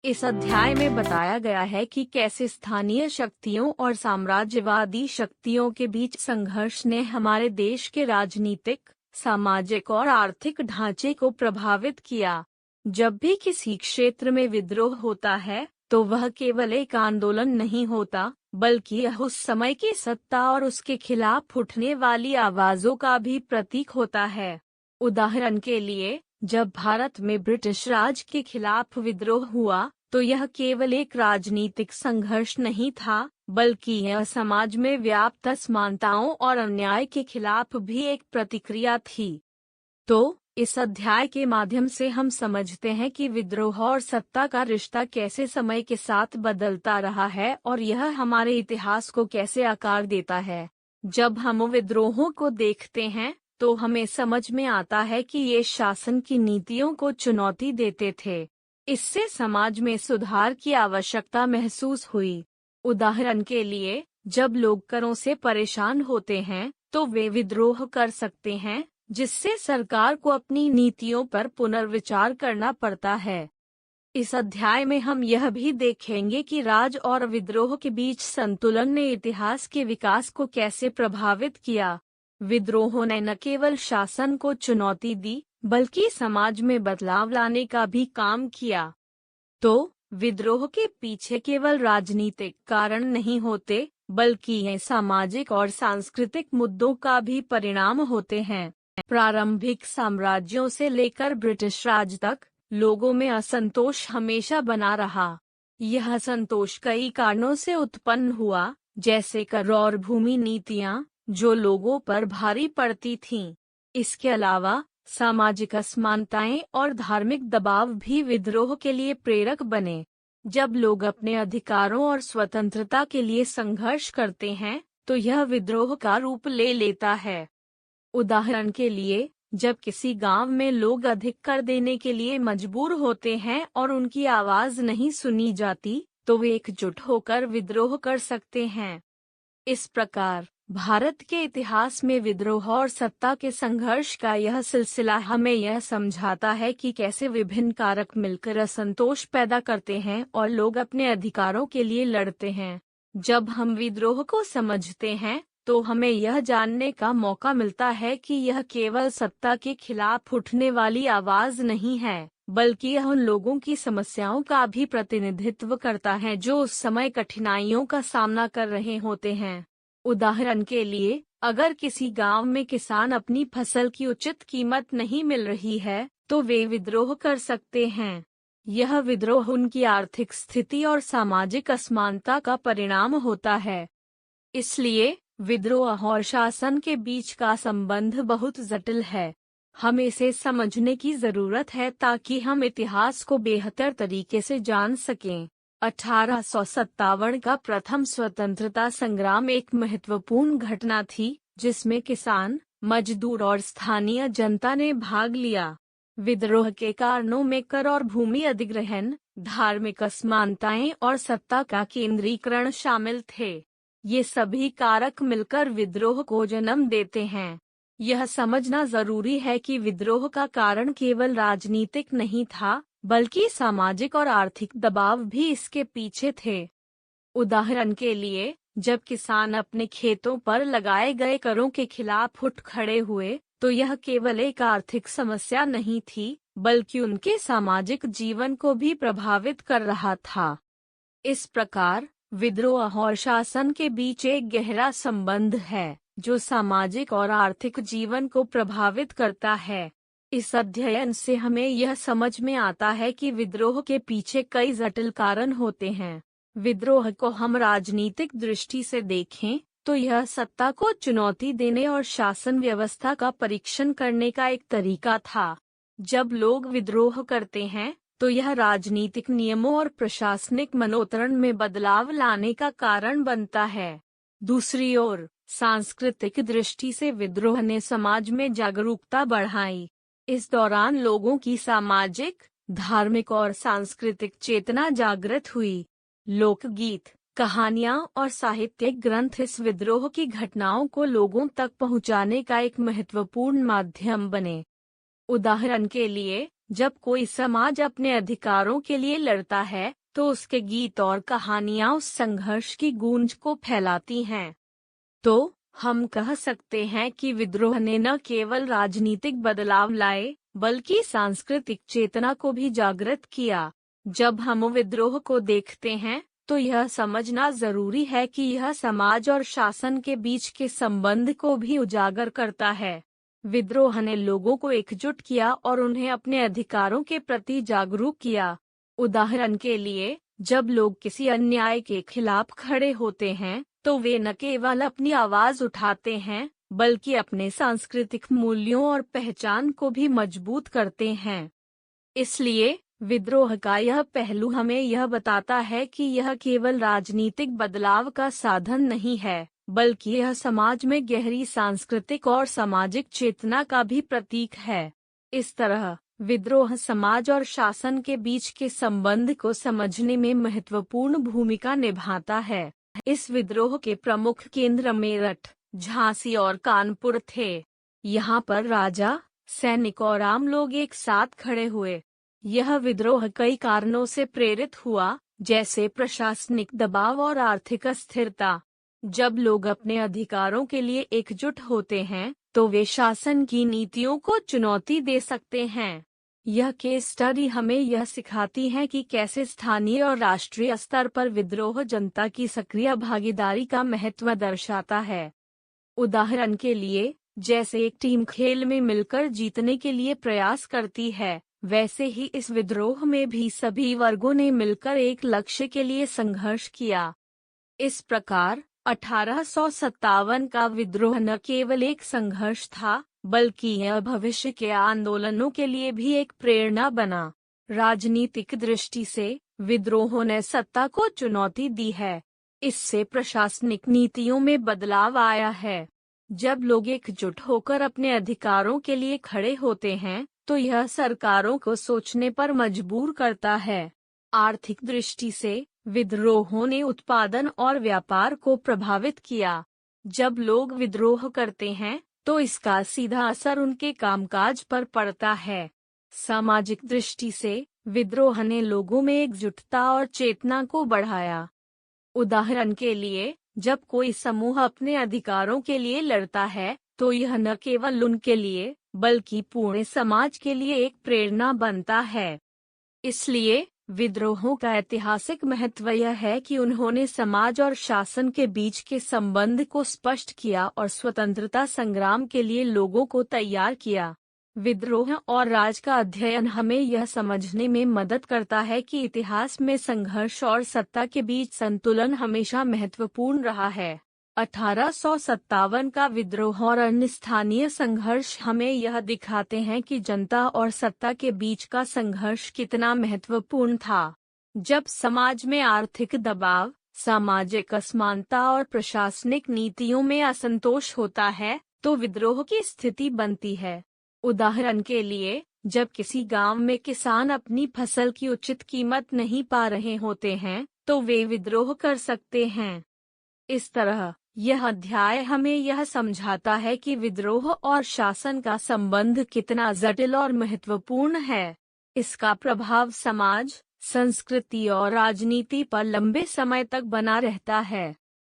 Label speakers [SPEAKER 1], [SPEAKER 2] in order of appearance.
[SPEAKER 1] इस अध्याय में बताया गया है कि कैसे स्थानीय शक्तियों और साम्राज्यवादी शक्तियों के बीच संघर्ष ने हमारे देश के राजनीतिक, सामाजिक और आर्थिक ढांचे को प्रभावित किया। जब भी किसी क्षेत्र में विद्रोह होता है, तो वह केवल एक आंदोलन नहीं होता, बल्कि यह उस समय की सत्ता और उसके खिलाफ उठने वाली आवाजों का भी प्रतीक होता है। उदाहरण के लिए, जब भारत में ब्रिटिश राज के खिलाफ विद्रोह हुआ, तो यह केवल एक राजनीतिक संघर्ष नहीं था, बल्कि यह समाज में व्याप्त असमानताओं और अन्याय के खिलाफ भी एक प्रतिक्रिया थी। तो इस अध्याय के माध्यम से हम समझते हैं कि विद्रोह और सत्ता का रिश्ता कैसे समय के साथ बदलता रहा है और यह हमारे इतिहास को कैसे आकार देता है। जब हम विद्रोहों को देखते हैं, तो हमें समझ में आता है कि ये शासन की नीतियों को चुनौती देते थे। इससे समाज में सुधार की आवश्यकता महसूस हुई। उदाहरण के लिए, जब लोग करों से परेशान होते हैं, तो वे विद्रोह कर सकते हैं, जिससे सरकार को अपनी नीतियों पर पुनर्विचार करना पड़ता है। इस अध्याय में हम यह भी देखेंगे कि राज और विद्रोह के बीच संतुलन ने इतिहास के विकास को कैसे प्रभावित किया। विद्रोहों ने न केवल शासन को चुनौती दी, बल्कि समाज में बदलाव लाने का भी काम किया। तो विद्रोह के पीछे केवल राजनीतिक कारण नहीं होते, बल्कि ये सामाजिक और सांस्कृतिक मुद्दों का भी परिणाम होते हैं। प्रारंभिक साम्राज्यों से लेकर ब्रिटिश राज तक लोगों में असंतोष हमेशा बना रहा। यह असंतोष कई कारणों से उत्पन्न हुआ, जैसे कर और भूमि नीतियां, जो लोगों पर भारी पड़ती थीं। इसके अलावा सामाजिक असमानताएं और धार्मिक दबाव भी विद्रोह के लिए प्रेरक बने। जब लोग अपने अधिकारों और स्वतंत्रता के लिए संघर्ष करते हैं, तो यह विद्रोह का रूप ले लेता है। उदाहरण के लिए, जब किसी गांव में लोग अधिक कर देने के लिए मजबूर होते हैं और उनकी आवाज नहीं सुनी जाती, तो वे एकजुट होकर विद्रोह कर सकते हैं। इस प्रकार भारत के इतिहास में विद्रोह और सत्ता के संघर्ष का यह सिलसिला हमें यह समझाता है कि कैसे विभिन्न कारक मिलकर असंतोष पैदा करते हैं और लोग अपने अधिकारों के लिए लड़ते हैं। जब हम विद्रोह को समझते हैं, तो हमें यह जानने का मौका मिलता है कि यह केवल सत्ता के खिलाफ उठने वाली आवाज नहीं है, बल्कि यह उन लोगों की समस्याओं का भी प्रतिनिधित्व करता है जो उस समय कठिनाइयों का सामना कर रहे होते हैं। उदाहरण के लिए, अगर किसी गांव में किसान अपनी फसल की उचित कीमत नहीं मिल रही है, तो वे विद्रोह कर सकते हैं। यह विद्रोह उनकी आर्थिक स्थिति और सामाजिक असमानता का परिणाम होता है। इसलिए विद्रोह और शासन के बीच का संबंध बहुत जटिल है। हमें इसे समझने की जरूरत है ताकि हम इतिहास को बेहतर तरीके से जान सकें। 1857 का प्रथम स्वतंत्रता संग्राम एक महत्वपूर्ण घटना थी, जिसमें किसान, मजदूर और स्थानीय जनता ने भाग लिया। विद्रोह के कारणों में कर और भूमि अधिग्रहण, धार्मिक असमानताएं और सत्ता का केंद्रीकरण शामिल थे। ये सभी कारक मिलकर विद्रोह को जन्म देते हैं। यह समझना जरूरी है कि विद्रोह का कारण केवल राजनीतिक नहीं था, बल्कि सामाजिक और आर्थिक दबाव भी इसके पीछे थे। उदाहरण के लिए, जब किसान अपने खेतों पर लगाए गए करों के खिलाफ उठ खड़े हुए, तो यह केवल एक आर्थिक समस्या नहीं थी, बल्कि उनके सामाजिक जीवन को भी प्रभावित कर रहा था। इस प्रकार विद्रोह और शासन के बीच एक गहरा संबंध है, जो सामाजिक और आर्थिक जीवन को प्रभावित करता है। इस अध्ययन से हमें यह समझ में आता है कि विद्रोह के पीछे कई जटिल कारण होते हैं। विद्रोह को हम राजनीतिक दृष्टि से देखें, तो यह सत्ता को चुनौती देने और शासन व्यवस्था का परीक्षण करने का एक तरीका था। जब लोग विद्रोह करते हैं, तो यह राजनीतिक नियमों और प्रशासनिक मनोतरण में बदलाव लाने का कारण बनता है। दूसरी ओर, सांस्कृतिक दृष्टि से विद्रोह ने समाज में जागरूकता बढ़ाई। इस दौरान लोगों की सामाजिक, धार्मिक और सांस्कृतिक चेतना जागृत हुई। लोकगीत, कहानियां और साहित्यिक ग्रंथ इस विद्रोह की घटनाओं को लोगों तक पहुंचाने का एक महत्वपूर्ण माध्यम बने। उदाहरण के लिए, जब कोई समाज अपने अधिकारों के लिए लड़ता है तो उसके गीत और कहानियां उस संघर्ष की गूंज को फैलाती हैं। तो हम कह सकते हैं कि विद्रोह ने न केवल राजनीतिक बदलाव लाए बल्कि सांस्कृतिक चेतना को भी जागृत किया। जब हम विद्रोह को देखते हैं तो यह समझना जरूरी है कि यह समाज और शासन के बीच के संबंध को भी उजागर करता है। विद्रोह ने लोगों को एकजुट किया और उन्हें अपने अधिकारों के प्रति जागरूक किया। उदाहरण के लिए, जब लोग किसी अन्याय के खिलाफ खड़े होते हैं तो वे न केवल अपनी आवाज उठाते हैं बल्कि अपने सांस्कृतिक मूल्यों और पहचान को भी मजबूत करते हैं। इसलिए विद्रोह का यह पहलू हमें यह बताता है कि यह केवल राजनीतिक बदलाव का साधन नहीं है, बल्कि यह समाज में गहरी सांस्कृतिक और सामाजिक चेतना का भी प्रतीक है। इस तरह विद्रोह समाज और शासन के बीच के संबंध को समझने में महत्वपूर्ण भूमिका निभाता है। इस विद्रोह के प्रमुख केंद्र मेरठ, झांसी और कानपुर थे। यहाँ पर राजा, सैनिक और आम लोग एक साथ खड़े हुए। यह विद्रोह कई कारणों से प्रेरित हुआ, जैसे प्रशासनिक दबाव और आर्थिक अस्थिरता। जब लोग अपने अधिकारों के लिए एकजुट होते हैं तो वे शासन की नीतियों को चुनौती दे सकते हैं। यह केस स्टडी हमें यह सिखाती है कि कैसे स्थानीय और राष्ट्रीय स्तर पर विद्रोह जनता की सक्रिय भागीदारी का महत्व दर्शाता है। उदाहरण के लिए, जैसे एक टीम खेल में मिलकर जीतने के लिए प्रयास करती है, वैसे ही इस विद्रोह में भी सभी वर्गों ने मिलकर एक लक्ष्य के लिए संघर्ष किया। इस प्रकार 1857 का विद्रोह न केवल एक संघर्ष था, बल्कि यह भविष्य के आंदोलनों के लिए भी एक प्रेरणा बना। राजनीतिक दृष्टि से विद्रोहों ने सत्ता को चुनौती दी है। इससे प्रशासनिक नीतियों में बदलाव आया है। जब लोग एकजुट होकर अपने अधिकारों के लिए खड़े होते हैं तो यह सरकारों को सोचने पर मजबूर करता है। आर्थिक दृष्टि से विद्रोहों ने उत्पादन और व्यापार को प्रभावित किया। जब लोग विद्रोह करते हैं तो इसका सीधा असर उनके कामकाज पर पड़ता है। सामाजिक दृष्टि से विद्रोह ने लोगों में एकजुटता और चेतना को बढ़ाया। उदाहरण के लिए, जब कोई समूह अपने अधिकारों के लिए लड़ता है तो यह न केवल उनके लिए बल्कि पूरे समाज के लिए एक प्रेरणा बनता है। इसलिए विद्रोहों का ऐतिहासिक महत्व यह है कि उन्होंने समाज और शासन के बीच के संबंध को स्पष्ट किया और स्वतंत्रता संग्राम के लिए लोगों को तैयार किया। विद्रोह और राज का अध्ययन हमें यह समझने में मदद करता है कि इतिहास में संघर्ष और सत्ता के बीच संतुलन हमेशा महत्वपूर्ण रहा है। 1857 का विद्रोह और अन्य स्थानीय संघर्ष हमें यह दिखाते हैं कि जनता और सत्ता के बीच का संघर्ष कितना महत्वपूर्ण था। जब समाज में आर्थिक दबाव, सामाजिक असमानता और प्रशासनिक नीतियों में असंतोष होता है तो विद्रोह की स्थिति बनती है। उदाहरण के लिए, जब किसी गांव में किसान अपनी फसल की उचित कीमत नहीं पा रहे होते हैं तो वे विद्रोह कर सकते हैं। इस तरह यह अध्याय हमें यह समझाता है कि विद्रोह और शासन का संबंध कितना जटिल और महत्वपूर्ण है। इसका प्रभाव समाज, संस्कृति और राजनीति पर लंबे समय तक बना रहता है।